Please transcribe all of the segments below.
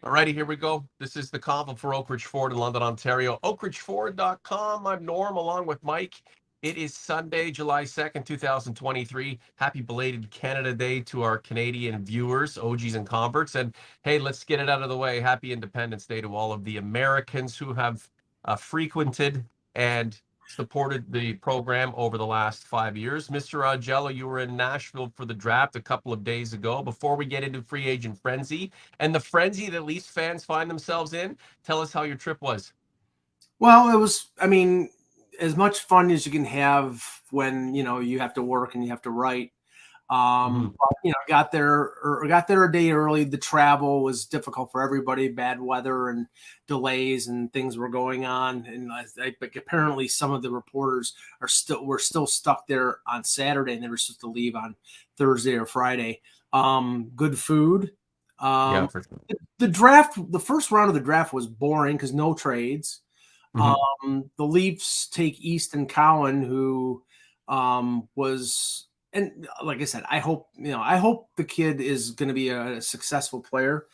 Alrighty, here we go. This is the Convo for Oak Ridge Ford in London, Ontario. OakRidgeFord.com. I'm Norm along with Mike. It is Sunday, July 2nd, 2023. Happy belated Canada Day to our Canadian viewers, OGs and converts. And hey, let's get it out of the way. Happy Independence Day to all of the Americans who have frequented and supported the program over the last 5 years. Mr. Augello, you were in Nashville for the draft a couple of days ago. Before we get into free agent frenzy and the frenzy that Leafs fans find themselves in, tell us how your trip was. Well, it was, as much fun as you can have when, you have to work and you have to write. But, got there a day early. The travel was difficult for everybody, bad weather and delays and things were going on. And apparently some of the reporters were still stuck there on Saturday and they were supposed to leave on Thursday or Friday. Good food. Yeah, for sure. The draft, the first round of the draft was boring because no trades. The Leafs take Easton Cowan, who was, and like I said, I hope the kid is going to be a successful player.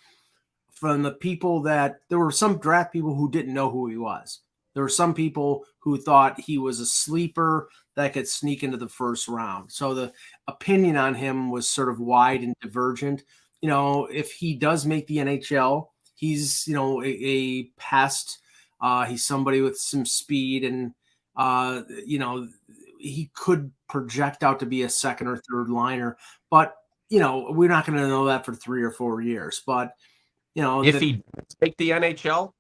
From the people that there were some draft people who didn't know who he was. There were some people who thought he was a sleeper that could sneak into the first round. So the opinion on him was sort of wide and divergent. If he does make the NHL, he's, a pest. He's somebody with some speed and, he could project out to be a second or third liner, but, we're not going to know that for 3 or 4 years. But, if he does take the NHL,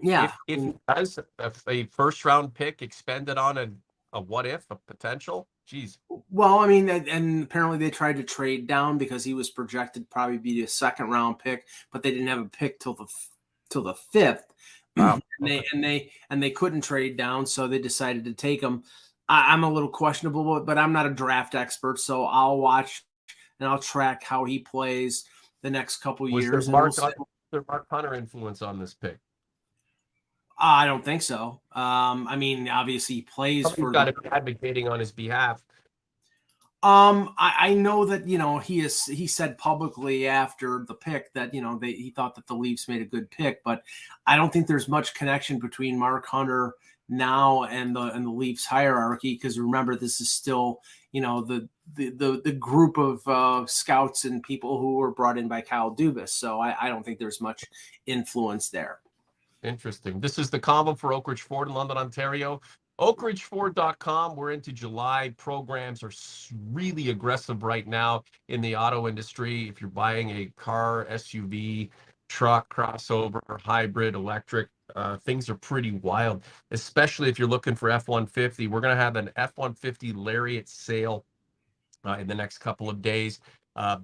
yeah, if he does a first round pick expended on a what if, a potential, geez. well, and apparently they tried to trade down because he was projected probably be a second round pick, but they didn't have a pick till the fifth. Wow. and they couldn't trade down, so they decided to take him. I'm a little questionable, but I'm not a draft expert, so I'll watch and I'll track how he plays the next couple Was there years, and we'll see. Mark Hunter influence on this pick? I don't think so. Obviously he plays Somebody's for got to be advocating on his behalf. I know that he said publicly after the pick that he thought that the Leafs made a good pick, but I don't think there's much connection between Mark Hunter now and the Leafs hierarchy, because remember, this is still the group of scouts and people who were brought in by Kyle Dubas, so I don't think there's much influence there. Interesting. This is the Convo for Oak Ridge Ford in London, Ontario. OakRidgeFord.com. We're into July. Programs are really aggressive right now in the auto industry. If you're buying a car, SUV, truck, crossover, hybrid, electric, things are pretty wild, especially if you're looking for F-150. We're going to have an F-150 Lariat sale in the next couple of days.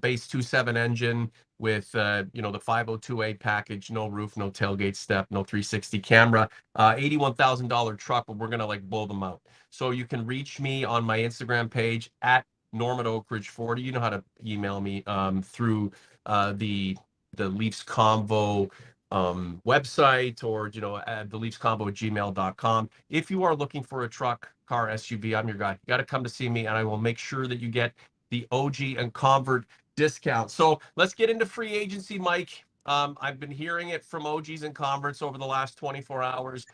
Base 2.7 engine with the 502A package, no roof, no tailgate step, no 360 camera, $81,000 truck, but we're gonna blow them out. So you can reach me on my Instagram page at Norman Oak Ridge 40. You know how to email me through the Leafs Convo website, or at the Leafs Convo at gmail.com. If you are looking for a truck, car, SUV, I'm your guy. You got to come to see me, and I will make sure that you get the OG and convert discount. So let's get into free agency, Mike. I've been hearing it from OGs and converts over the last 24 hours.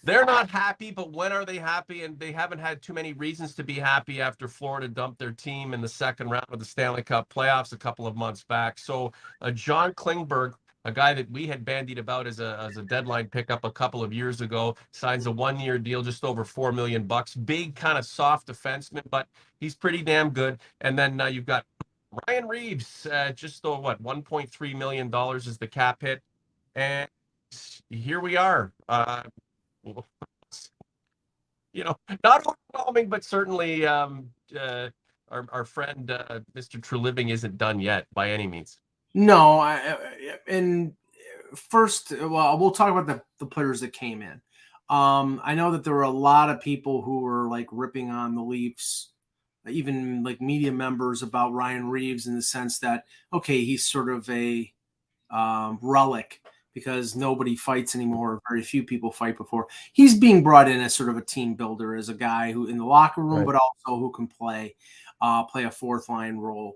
They're not happy, but when are they happy? And they haven't had too many reasons to be happy after Florida dumped their team in the second round of the Stanley Cup playoffs a couple of months back. So John Klingberg, a guy that we had bandied about as a deadline pickup a couple of years ago, signs a 1-year deal, just over $4 million. Big kind of soft defenseman, but he's pretty damn good. And then you've got Ryan Reeves, just $1.3 million is the cap hit. And here we are. Not overwhelming, but certainly our friend Mr. Treliving isn't done yet by any means. No, and first, well, we'll talk about the players that came in. I know that there were a lot of people who were ripping on the Leafs, even media members, about Ryan Reeves, in the sense that, okay, he's sort of a relic because nobody fights anymore. Very few people fight before. He's being brought in as sort of a team builder, as a guy who in the locker room, Right. but also who can play a fourth line role.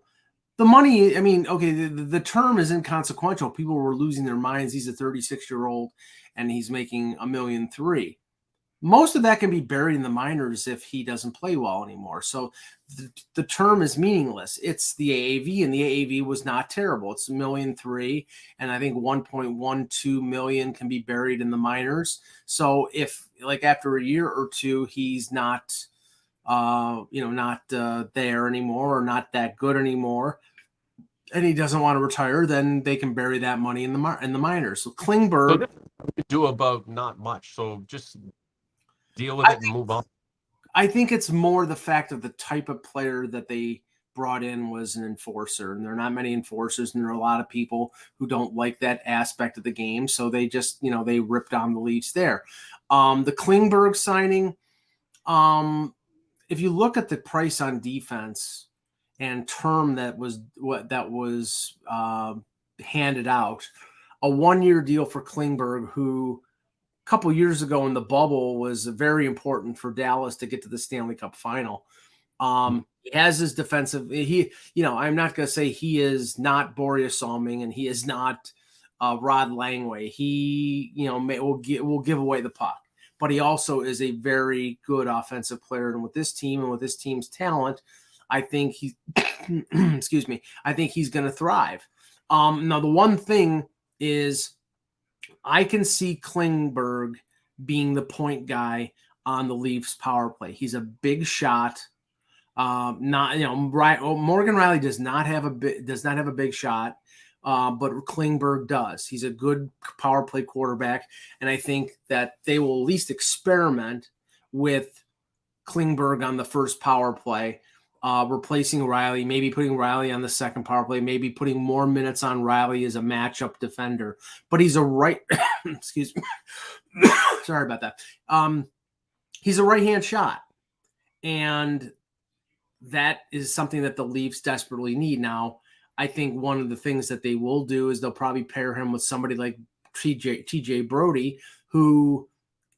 the money, I mean, okay, the term is inconsequential. People were losing their minds. He's a 36-year-old and he's making $1.3 million. Most of that can be buried in the minors if he doesn't play well anymore. So the term is meaningless. It's the AAV, and the AAV was not terrible. It's $1.3 million, and I think 1.12 million can be buried in the minors. So if, like, after a year or two, he's not, not there anymore or not that good anymore, and he doesn't want to retire, then they can bury that money in the minors. So Klingberg, So this we do about not much. So just deal with it and move on. I think it's more the fact of the type of player that they brought in was an enforcer, and there are not many enforcers, and there are a lot of people who don't like that aspect of the game. So they just, they ripped on the Leafs there. The Klingberg signing, if you look at the price on defense and term that was handed out, a 1-year deal for Klingberg, who couple years ago in the bubble was very important for Dallas to get to the Stanley Cup final. He has his defensive. I'm not going to say he is not Boreas Salming and he is not Rod Langway. He, will give away the puck, but he also is a very good offensive player. And with this team and with this team's talent, I think he's, excuse me, I think he's going to thrive. Now the one thing is, I can see Klingberg being the point guy on the Leafs power play. He's a big shot. Morgan Riley does not have a big shot, but Klingberg does. He's a good power play quarterback, and I think that they will at least experiment with Klingberg on the first power play, replacing Riley, maybe putting Riley on the second power play, maybe putting more minutes on Riley as a matchup defender. But he's a right, excuse me, sorry about that. He's a right-hand shot, and that is something that the Leafs desperately need. Now, I think one of the things that they will do is they'll probably pair him with somebody like TJ Brody, who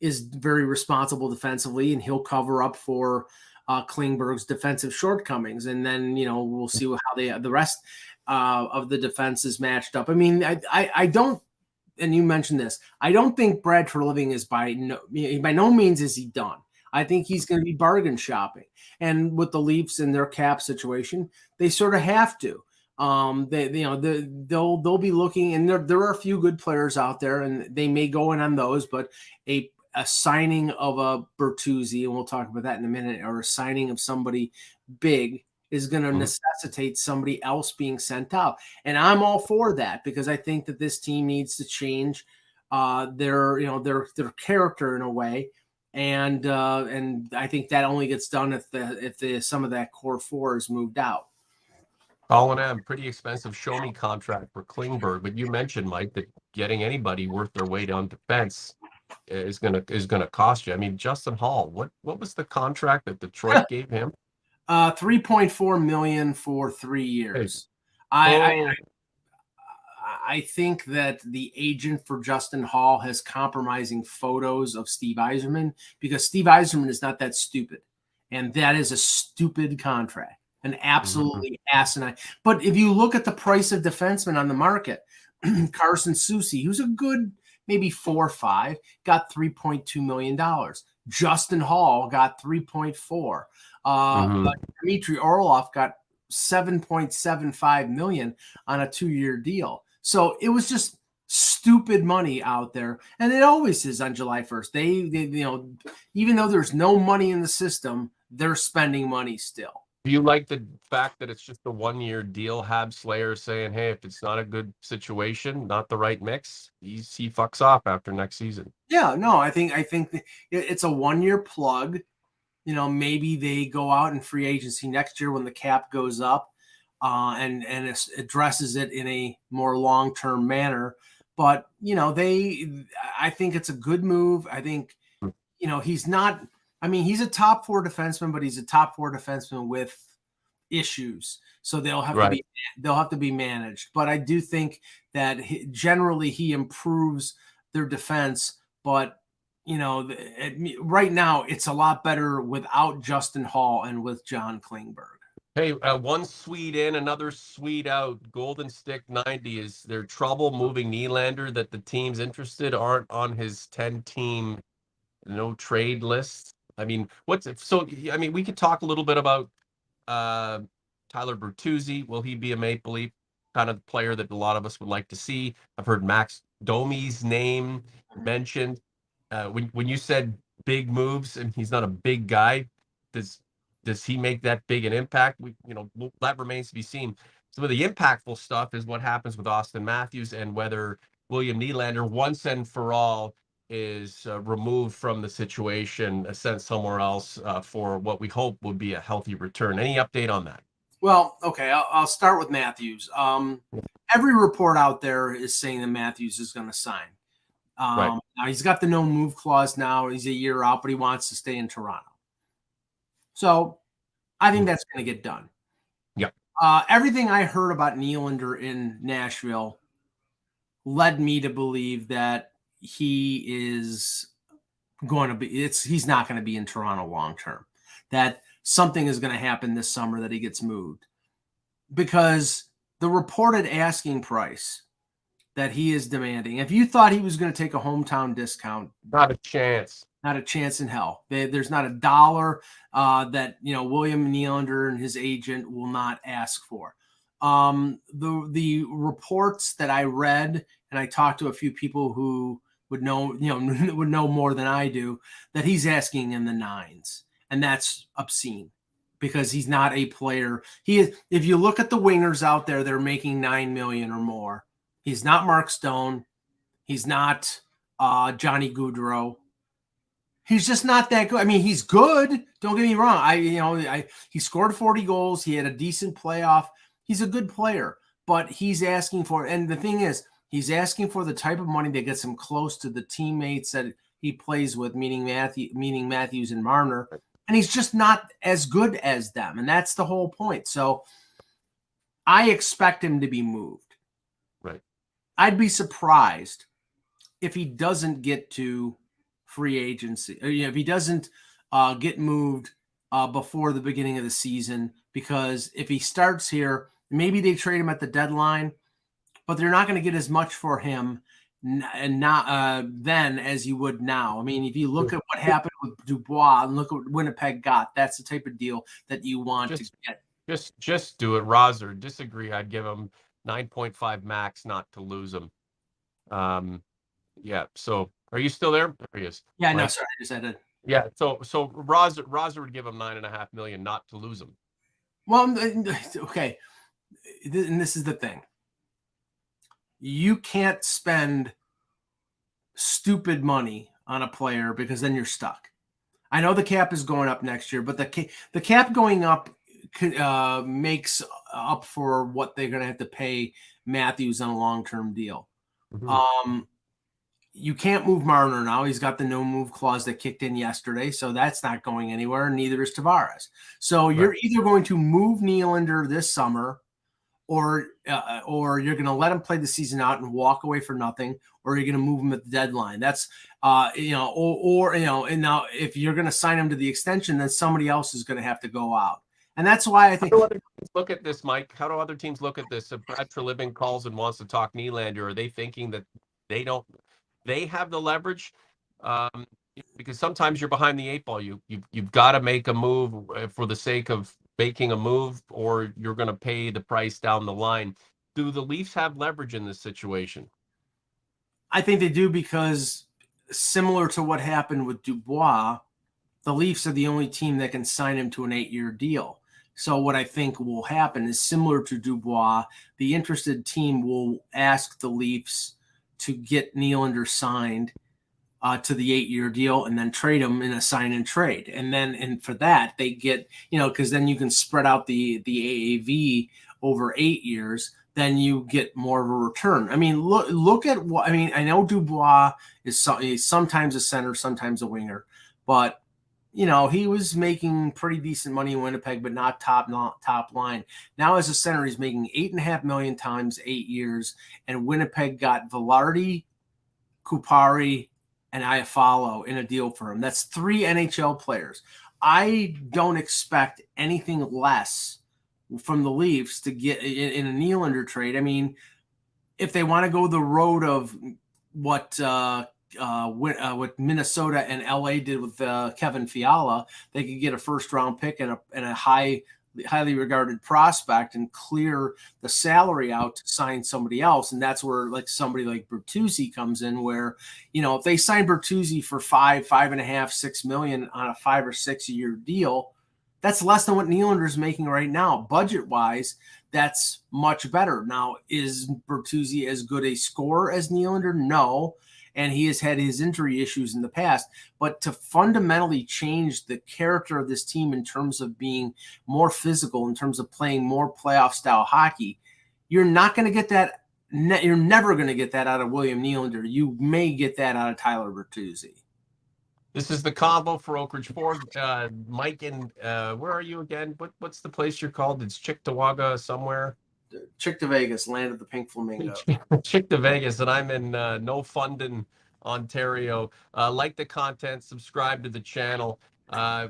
is very responsible defensively, and he'll cover up for Klingberg's defensive shortcomings, and then we'll see how the rest of the defense is matched up. I mean, I don't, and you mentioned this, I don't think Brad Treliving is by no means is he done. I think he's going to be bargain shopping, and with the Leafs and their cap situation, they sort of have to. They'll be looking, and there are a few good players out there, and they may go in on those, but a signing of a Bertuzzi, and we'll talk about that in a minute, or a signing of somebody big is going to necessitate somebody else being sent out. And I'm all for that, because I think that this team needs to change their character in a way. And I think that only gets done if some of that core four is moved out. Colin M, pretty expensive show me contract for Klingberg, but you mentioned, Mike, that getting anybody worth their weight on defense is gonna cost you. I mean, Justin Hall, what was the contract that Detroit gave him? $3.4 million for 3 years. I think that the agent for Justin Hall has compromising photos of Steve Yzerman, because Steve Yzerman is not that stupid, and that is a stupid contract, an absolutely asinine. But if you look at the price of defensemen on the market, Carson Soucy, who's a good maybe 4 or 5, got $3.2 million. Justin Hall got 3.4. Dmitry Orlov got $7.75 million on a 2-year deal. So it was just stupid money out there, and it always is on July 1st. They even though there's no money in the system, they're spending money still. Do you like the fact that it's just a 1-year deal? Hab Slayer saying, hey, if it's not a good situation, not the right mix, he fucks off after next season. Yeah, no, I think it's a 1-year plug. Maybe they go out in free agency next year when the cap goes up, and it addresses it in a more long-term manner. But I think it's a good move. I think he's not. I mean, he's a top 4 defenseman, but he's a top 4 defenseman with issues, so they'll have to be managed. But I do think that generally he improves their defense. But right now it's a lot better without Justin Hall and with John Klingberg. Hey, one Swede in, another Swede out. Golden Stick 90. Is there trouble moving Nylander that the teams interested aren't on his 10-team no trade list? I mean, I mean, we could talk a little bit about uh, Tyler Bertuzzi. Will he be a Maple Leaf kind of player that a lot of us would like to see? I've heard Max Domi's name mentioned. When you said big moves, and he's not a big guy, does does he make that big an impact? That remains to be seen. Some of the impactful stuff is what happens with Austin Matthews and whether William Nylander once and for all is removed from the situation, sent somewhere else for what we hope would be a healthy return. Any update on that? Well, okay, I'll start with Matthews. Every report out there is saying that Matthews is going to sign. Right. Now he's got the no move clause now. He's a year out, but he wants to stay in Toronto. So I think that's going to get done. Yeah. Everything I heard about Nylander in Nashville led me to believe that he is going to be, he's not going to be in Toronto long term. That something is going to happen this summer that he gets moved. Because the reported asking price that he is demanding, if you thought he was going to take a hometown discount, Not a chance. not a chance in hell. There's not a dollar that William Nylander and his agent will not ask for. The reports that I read, and I talked to a few people who would know more than I do, that he's asking in the nines, and that's obscene because he's not a player. He is. If you look at the wingers out there, they're making $9 million or more. He's not Mark Stone. He's not Johnny Gaudreau. He's just not that good. I mean, he's good. Don't get me wrong. He scored 40 goals. He had a decent playoff. He's a good player, but he's asking for, and the thing is, he's asking for the type of money that gets him close to the teammates that he plays with, meaning Matthews and Marner, and he's just not as good as them, and that's the whole point. So I expect him to be moved. Right. I'd be surprised if he doesn't get to free agency, or, if he doesn't get moved before the beginning of the season, because if he starts here, maybe they trade him at the deadline, but they're not going to get as much for him and not then as you would now. I mean, if you look at what happened with Dubois and look at what Winnipeg got, that's the type of deal that you want to get. Just do it. Rozer, disagree. I'd give him 9.5 max not to lose him. Yeah. So are you still there? There he is. Yeah, no, sorry, I just had to. Yeah. So Rozer would give him $9.5 million not to lose him. Well, okay. And this is the thing. You can't spend stupid money on a player because then you're stuck. I know the cap is going up next year, but the cap going up makes up for what they're going to have to pay Matthews on a long-term deal. Mm-hmm. You can't move Marner now. He's got the no move clause that kicked in yesterday, so that's not going anywhere. Neither is Tavares. So you're either going to move Nylander this summer, or you're going to let him play the season out and walk away for nothing, or you're going to move him at the deadline. That's and now if you're going to sign him to the extension, then somebody else is going to have to go out. And that's why I think. How do other teams look at this, Mike? How do other teams look at this? If Brad Treliving calls and wants to talk Nylander, are they thinking that they have the leverage? Because sometimes you're behind the eight ball. You've got to make a move for the sake of making a move, or you're going to pay the price down the line. Do the Leafs have leverage in this situation? I think they do, because similar to what happened with Dubois, the Leafs are the only team that can sign him to an 8-year deal. So what I think will happen is similar to Dubois. The interested team will ask the Leafs to get Nylander signed to the 8-year deal and then trade him in a sign and trade. And for that, they get, because then you can spread out the AAV over 8 years, then you get more of a return. I mean, look at what, I mean, I know Dubois is sometimes a center, sometimes a winger, but he was making pretty decent money in Winnipeg, but not top line. Now as a center, he's making $8.5 million times 8 years, and Winnipeg got Velarde, Kupari, and Iafallo in a deal for him. That's 3 NHL players. I don't expect anything less from the Leafs to get in a Nylander trade. I mean, if they want to go the road of what Minnesota and LA did with Kevin Fiala, they could get a first round pick and a highly regarded prospect and clear the salary out to sign somebody else. And that's where like somebody like Bertuzzi comes in, where, you know, if they sign Bertuzzi for $5.5, $6 million on a 5 or 6 year deal, that's less than what Nylander's making right now. Budget wise, that's much better. Now, is Bertuzzi as good a scorer as Nylander? No. And he has had his injury issues in the past. But to fundamentally change the character of this team in terms of being more physical, in terms of playing more playoff style hockey, you're not going to get that. You're never going to get that out of William Nylander. You may get that out of Tyler Bertuzzi. This is the Convo for Oak Ridge Ford. Mike, and where are you again? What's the place you're called? It's Cheektowaga somewhere. Chick to Vegas, land of the pink flamingo. Chick to Vegas, and I'm in No Fundin, Ontario. Like the content, subscribe to the channel.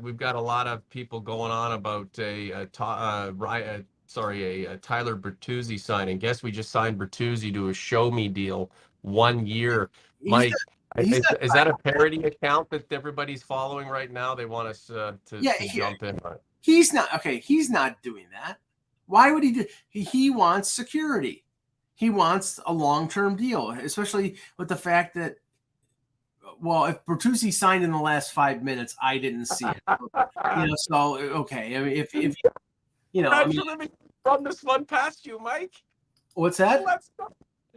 We've got a lot of people going on about a Tyler Bertuzzi signing. Guess we just signed Bertuzzi to a show me deal, 1 year. Mike, is that a parody account that everybody's following right now? They want us to jump in on it. He's not okay. He's not doing that. Why would he do? He wants security. He wants a long-term deal, especially with the fact that, well, if Bertuzzi signed in the last 5 minutes, I didn't see it. You know, so okay. I mean, if you know, let me run this one past you, Mike. What's that?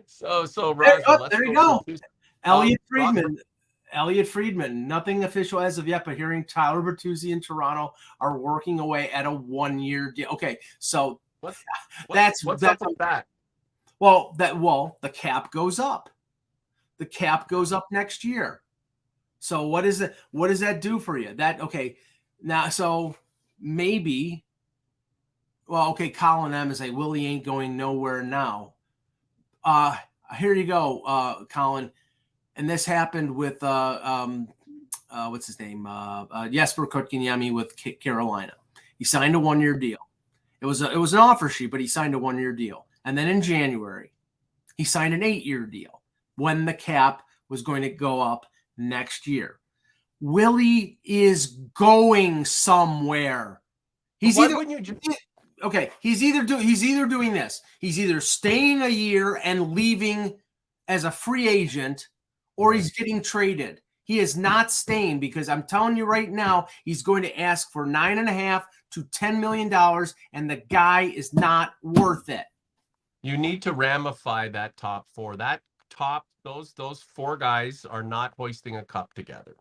So Raja, there you go. Elliot Friedman, nothing official as of yet, but hearing Tyler Bertuzzi in Toronto are working away at a 1 year deal. Okay, so what's up with that? Well, the cap goes up. The cap goes up next year. So what is it? What does that do for you? That okay? Now, so maybe. Well, okay. Colin M is like, Willie ain't going nowhere now. Here you go, Colin. And this happened with what's his name? Jesper Kotkaniemi with Carolina. He signed a 1 year deal. It was an offer sheet, but he signed a 1 year deal. And then in January, he signed an 8 year deal when the cap was going to go up next year. Willie is going somewhere. He's either doing this. He's either staying a year and leaving as a free agent, or he's getting traded. He is not staying, because I'm telling you right now, he's going to ask for $9.5 to $10 million, and the guy is not worth it. You need to ramify that top four. Those four guys are not hoisting a cup together.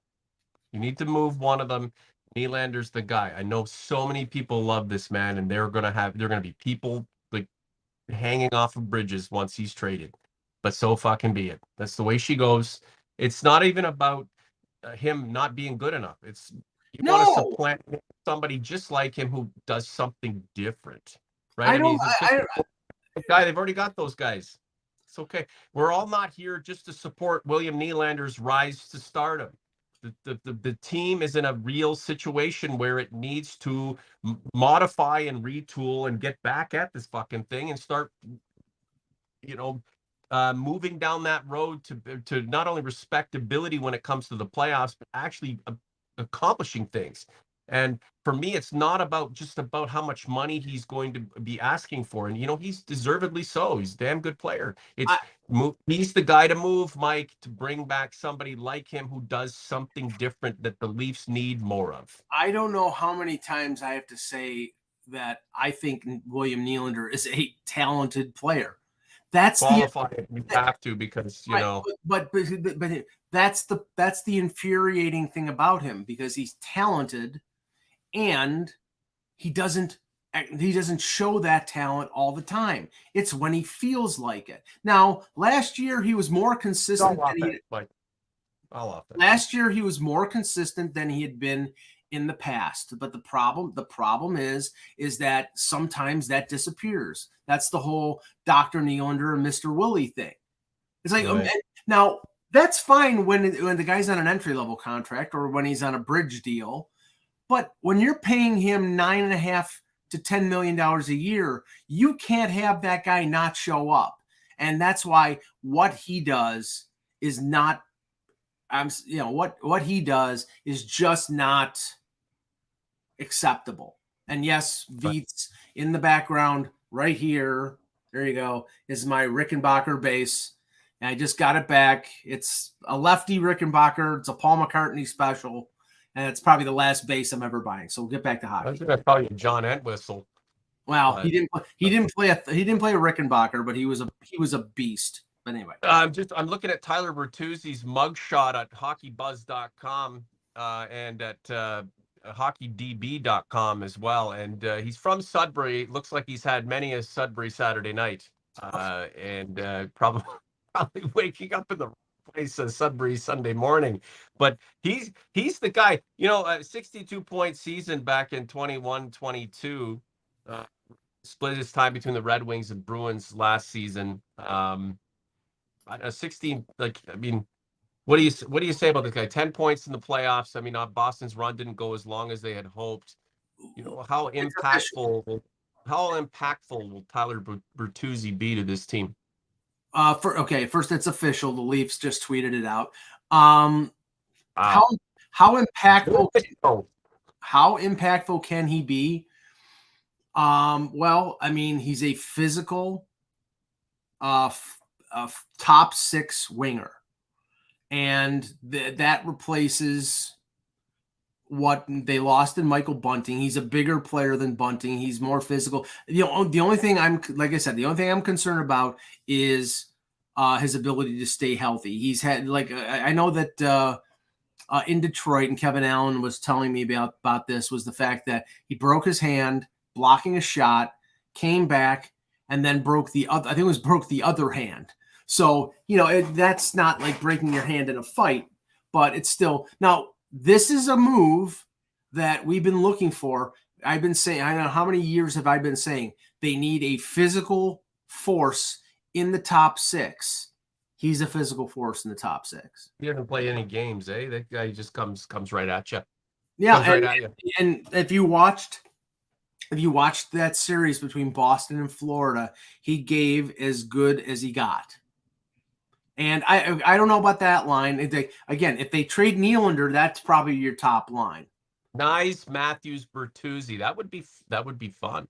You need to move one of them. Nylander's the guy. I know so many people love this man, and they're gonna be people like hanging off of bridges once he's traded. But so fucking be it. That's the way she goes. It's not even about him not being good enough. It's you want to supplant somebody just like him who does something different, right? Guy, they've already got those guys. It's okay. We're all not here just to support William Nylander's rise to stardom. The team is in a real situation where it needs to modify and retool and get back at this fucking thing and start, moving down that road to not only respectability when it comes to the playoffs, but actually accomplishing things. And for me, it's not about how much money he's going to be asking for. And, he's deservedly so. He's a damn good player. He's the guy to move, Mike, to bring back somebody like him who does something different that the Leafs need more of. I don't know how many times I have to say that I think William Nylander is a talented player. That's qualified. You have to, because But that's the infuriating thing about him, because he's talented, and he doesn't show that talent all the time. It's when he feels like it. Now, last year he was more consistent. Last year he was more consistent than he had been in the past. But the problem is that sometimes that disappears. That's the whole Dr. Nylander and Mr. Willie thing. It's like, right. Now that's fine when the guy's on an entry-level contract or when he's on a bridge deal. But when you're paying him $9.5 to $10 million a year. You can't have that guy not show up. And that's why what he does is not, what he does is just not acceptable. And yes, Veets in the background right here, there you go, is my Rickenbacker bass. And I just got it back. It's a lefty Rickenbacker. It's a Paul McCartney special. And it's probably the last bass I'm ever buying. So we'll get back to hockey. I was going to call you John Entwistle. Well, he didn't play a Rickenbacker, but he was a beast. But anyway, I'm looking at Tyler Bertuzzi's mugshot at hockeybuzz.com and at hockeydb.com as well. And he's from Sudbury. It looks like he's had many a Sudbury Saturday night, and probably waking up in the place Sudbury Sunday morning. But he's the guy. You know, a 62-point season back in 21-22. Split his time between the Red Wings and Bruins last season. 16, what do you say about this guy? 10 points in the playoffs. I mean, Boston's run didn't go as long as they had hoped. You know, how impactful will Tyler Bertuzzi be to this team? First it's official. The Leafs just tweeted it out. How impactful can he be? Well, I mean, he's a physical top six winger, and that replaces what they lost in Michael Bunting. He's a bigger player than Bunting. He's more physical. The only thing I'm concerned about is his ability to stay healthy. He's had, I know that in Detroit, and Kevin Allen was telling me about this, was the fact that he broke his hand blocking a shot, came back, and then broke the other hand. So, that's not like breaking your hand in a fight, but it's still. Now, this is a move that we've been looking for. I've been saying, I don't know how many years have I been saying they need a physical force in the top six. He's a physical force in the top six. He doesn't play any games, eh? That guy just comes right at you. Yeah, and if you watched that series between Boston and Florida, he gave as good as he got. And I don't know about that line. If they trade Nylander, that's probably your top line. Nice, Matthews, Bertuzzi. That would be fun.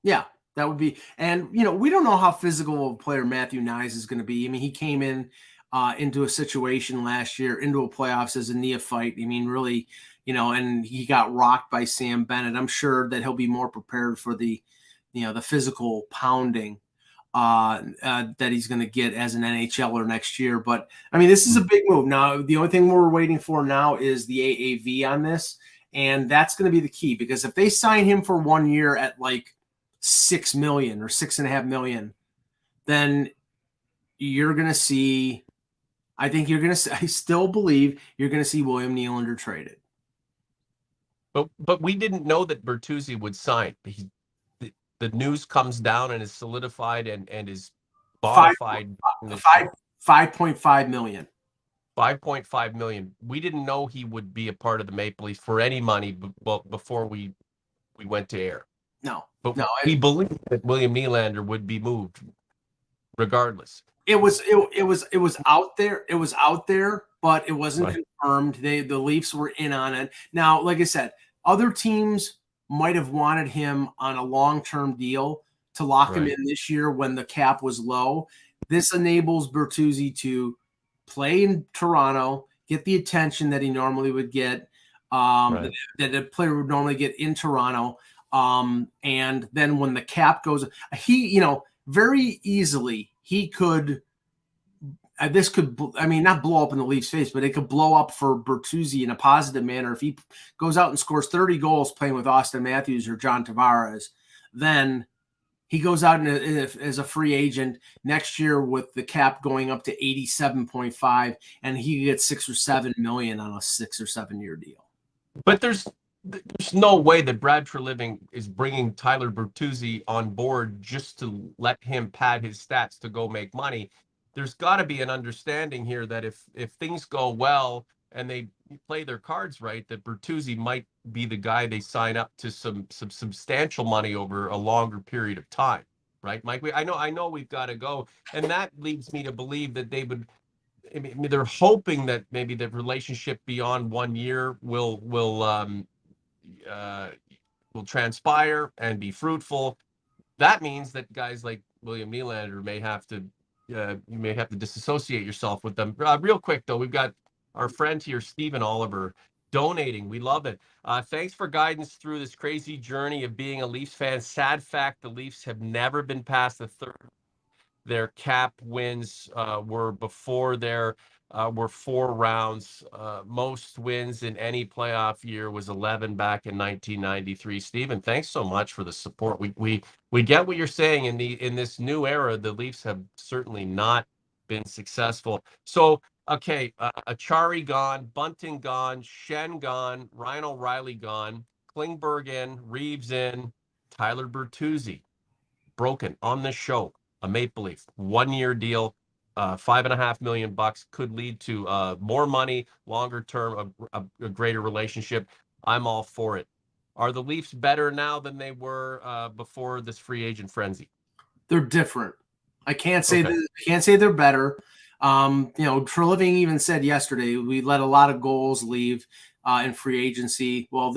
Yeah, that would be. And we don't know how physical of a player Matthew Nyes is going to be. I mean, he came into a situation last year, into a playoffs as a neophyte. I mean, really, and he got rocked by Sam Bennett. I'm sure that he'll be more prepared for the physical pounding that he's going to get as an NHLer next year. But I mean, this is a big move. Now, the only thing we're waiting for now is the AAV on this, and that's going to be the key, because if they sign him for 1 year at like $6 million or $6.5 million, then you're going to see. I still believe you're going to see William Nylander traded. But we didn't know that Bertuzzi would sign. The news comes down and is solidified and is modified. $5.5 million. $5.5 million. We didn't know he would be a part of the Maple Leafs for any money before we went to air. We believed that William Nylander would be moved regardless. It was out there. It was out there, but it wasn't confirmed. The Leafs were in on it. Now, like I said, other teams might have wanted him on a long-term deal to lock him in this year when the cap was low. This enables Bertuzzi to play in Toronto, get the attention that he normally would get, that a player would normally get in Toronto. And then when the cap goes, he, very easily he could. This could, not blow up in the Leafs' face, but it could blow up for Bertuzzi in a positive manner. If he goes out and scores 30 goals playing with Austin Matthews or John Tavares, then he goes out as a free agent next year with the cap going up to 87.5, and he gets $6 or $7 million on a 6 or 7 year deal. But there's no way that Brad Treliving is bringing Tyler Bertuzzi on board just to let him pad his stats to go make money. There's got to be an understanding here that if things go well and they play their cards right, that Bertuzzi might be the guy they sign up to some substantial money over a longer period of time, right, Mike? I know we've got to go, and that leads me to believe that they would. I mean, they're hoping that maybe the relationship beyond 1 year uh, will transpire and be fruitful. That means that guys like William Nylander you may have to disassociate yourself with them. Real quick though, we've got our friend here, Stephen Oliver, donating. We love it. Thanks for guidance through this crazy journey of being a Leafs fan. Sad fact, the Leafs have never been past the third. Their cap wins were 4 rounds. Most wins in any playoff year was 11 back in 1993. Stephen, thanks so much for the support. We get what you're saying. In this new era, the Leafs have certainly not been successful. So okay, Achari gone, Bunting gone, Shen gone, Ryan O'Reilly gone, Klingberg in, Reeves in, Tyler Bertuzzi broken on this show. A Maple Leaf 1 year deal, $5.5 million could lead to more money, longer term, a greater relationship. I'm all for it. Are the Leafs better now than they were before this free agent frenzy? They're different. I can't say Okay. they're better. Treliving even said yesterday we let a lot of goals leave in free agency. Well,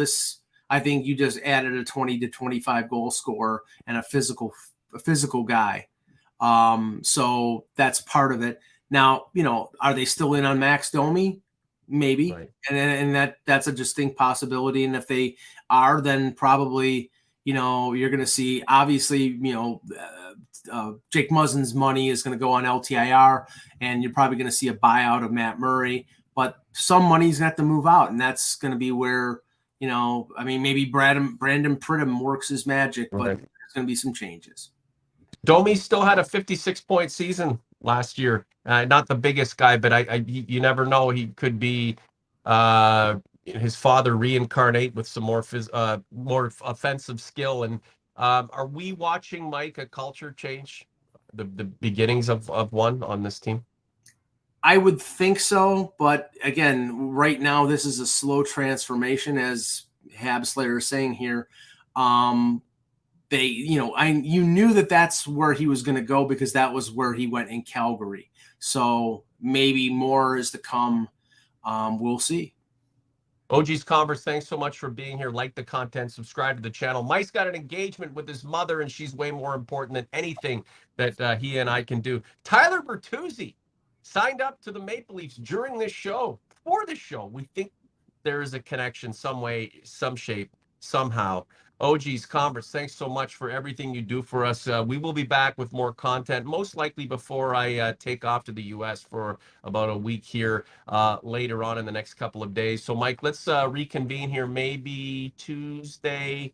I think you just added a 20 to 25 goal scorer and a physical guy. So that's part of it. Now, are they still in on Max Domi? Maybe. Right. And that's a distinct possibility. And if they are, then probably, you're going to see, obviously, Jake Muzzin's money is going to go on LTIR, and you're probably going to see a buyout of Matt Murray. But some money's going to have to move out, and that's going to be where, maybe Brandon Pridham works his magic, but there's going to be some changes. Domi still had a 56-point season last year. Not the biggest guy, but you never know. He could be his father reincarnate with some more offensive skill. And are we watching, Mike, a culture change? The beginnings of one on this team? I would think so, but again, right now this is a slow transformation, as Habslayer is saying here. You knew that that's where he was going to go because that was where he went in Calgary. So maybe more is to come. We'll see. OG's Converse, thanks so much for being here. Like the content, subscribe to the channel. Mike's got an engagement with his mother, and she's way more important than anything that he and I can do. Tyler Bertuzzi signed up to the Maple Leafs during this show, for the show. We think there is a connection some way, some shape, somehow. OG's Converse, thanks so much for everything you do for us. We will be back with more content, most likely before I take off to the U.S. for about a week here later on in the next couple of days. So, Mike, let's reconvene here maybe Tuesday,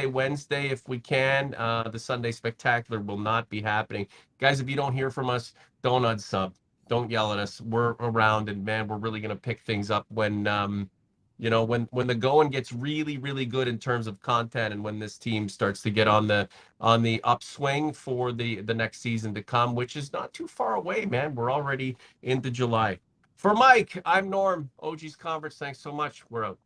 Wednesday, if we can. The Sunday Spectacular will not be happening. Guys, if you don't hear from us, don't unsub. Don't yell at us. We're around, and man, we're really going to pick things up when when the going gets really, really good in terms of content, and when this team starts to get on the upswing for the next season to come, which is not too far away, man. We're already into July. For Mike, I'm Norm. OG's Converse, thanks so much. We're out.